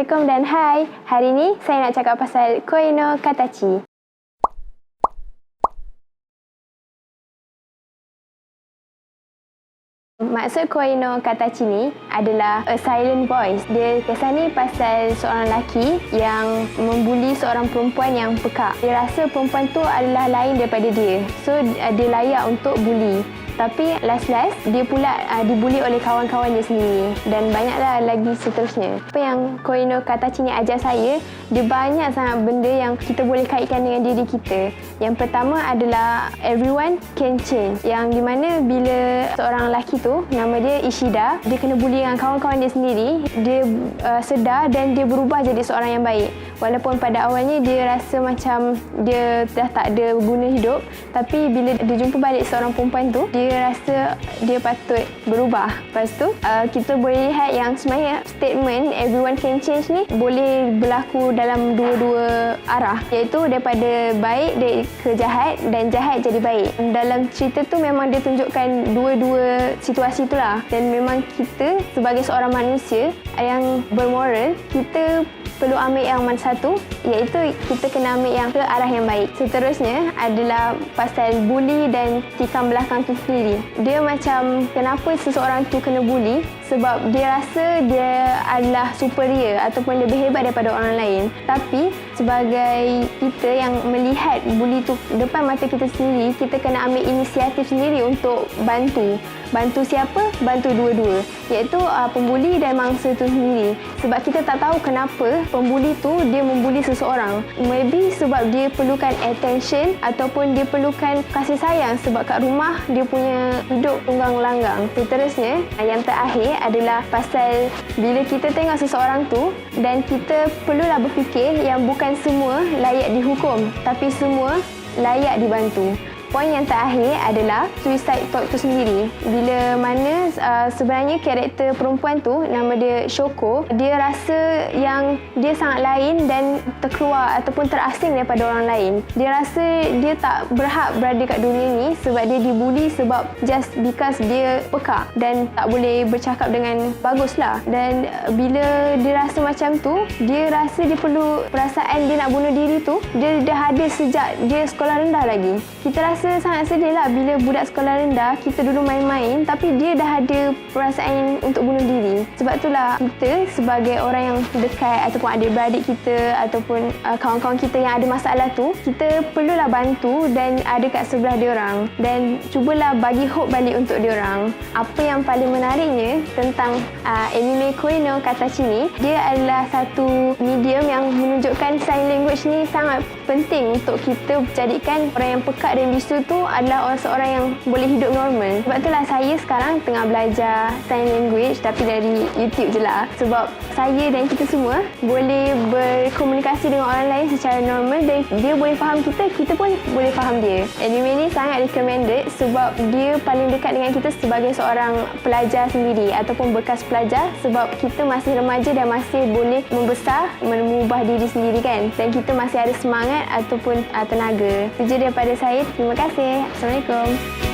Assalamualaikum dan hai. Hari ini saya nak cakap pasal Koi no Katachi. Maksud Koi no Katachi ni adalah a silent voice. Dia kisah ni pasal seorang lelaki yang membuli seorang perempuan yang pekak. Dia rasa perempuan tu adalah lain daripada dia. So, dia layak untuk buli. Tapi last-last dia pula dibuli oleh kawan-kawannya sendiri. Dan banyaklah lagi seterusnya. Apa yang Koi no Katachi ni ajar saya, dia banyak sangat benda yang kita boleh kaitkan dengan diri kita. Yang pertama adalah everyone can change. Yang di mana bila seorang lelaki tu, nama dia Ishida, dia kena buli dengan kawan-kawan dia sendiri, dia sedar dan dia berubah jadi seorang yang baik. Walaupun pada awalnya dia rasa macam dia dah tak ada guna hidup, tapi bila dia jumpa balik seorang perempuan tu, dia rasa dia patut berubah. Lepas tu, kita boleh lihat yang sebenarnya statement everyone can change ni boleh berlaku dalam dua-dua arah, iaitu daripada baik ke jahat dan jahat jadi baik. Dalam cerita tu memang dia tunjukkan dua-dua situasi tu lah. Dan memang kita sebagai seorang manusia yang bermoral, kita perlu ambil yang mana satu, iaitu kita kena ambil yang ke arah yang baik. Seterusnya adalah pasal bully dan tikam belakang tu sendiri. Dia macam kenapa seseorang tu kena bully, sebab dia rasa dia adalah superior ataupun lebih hebat daripada orang lain. Tapi sebagai kita yang melihat bully tu depan mata kita sendiri, kita kena ambil inisiatif sendiri untuk bantu. Bantu siapa? Bantu dua-dua, iaitu pembuli dan mangsa tu sendiri. Sebab kita tak tahu kenapa pembuli tu dia membuli seseorang. Maybe sebab dia perlukan attention ataupun dia perlukan kasih sayang sebab kat rumah dia punya hidup tunggang langgang. Seterusnya, yang terakhir adalah pasal bila kita tengok seseorang tu dan kita perlulah berfikir yang bukan semua layak dihukum, tapi semua layak dibantu. Poin yang terakhir adalah suicide thought tu sendiri. Bila mana sebenarnya karakter perempuan tu, nama dia Shoko, dia rasa yang dia sangat lain dan terkeluar ataupun terasing daripada orang lain. Dia rasa dia tak berhak berada kat dunia ni sebab dia dibuli sebab just because dia pekak dan tak boleh bercakap dengan bagus lah. Dan bila dia rasa macam tu, dia rasa dia perlu perasaan dia nak bunuh diri tu, dia dah ada sejak dia sekolah rendah lagi. Kita rasa sangat sedih lah bila budak sekolah rendah, kita dulu main-main tapi dia dah ada perasaan untuk bunuh diri. Sebab itulah kita sebagai orang yang dekat ataupun adik-beradik kita ataupun kawan-kawan kita yang ada masalah tu, kita perlulah bantu dan ada kat sebelah diorang dan cubalah bagi hope balik untuk diorang. Apa yang paling menariknya tentang anime Koi no Katachi ni, dia adalah satu medium yang menunjukkan sign language ni sangat penting untuk kita jadikan orang yang pekak dan bisu tu adalah seorang yang boleh hidup normal. Sebab itulah saya sekarang tengah belajar sign language tapi dari YouTube je lah. Sebab saya dan kita semua boleh berkomunikasi dengan orang lain secara normal dan dia boleh faham kita, kita pun boleh faham dia. Anime ni sangat recommended sebab dia paling dekat dengan kita sebagai seorang pelajar sendiri ataupun bekas pelajar, sebab kita masih remaja dan masih boleh membesar, mengubah diri sendiri kan. Dan kita masih ada semangat ataupun tenaga. Itu je daripada saya. Terima kasih. Assalamualaikum.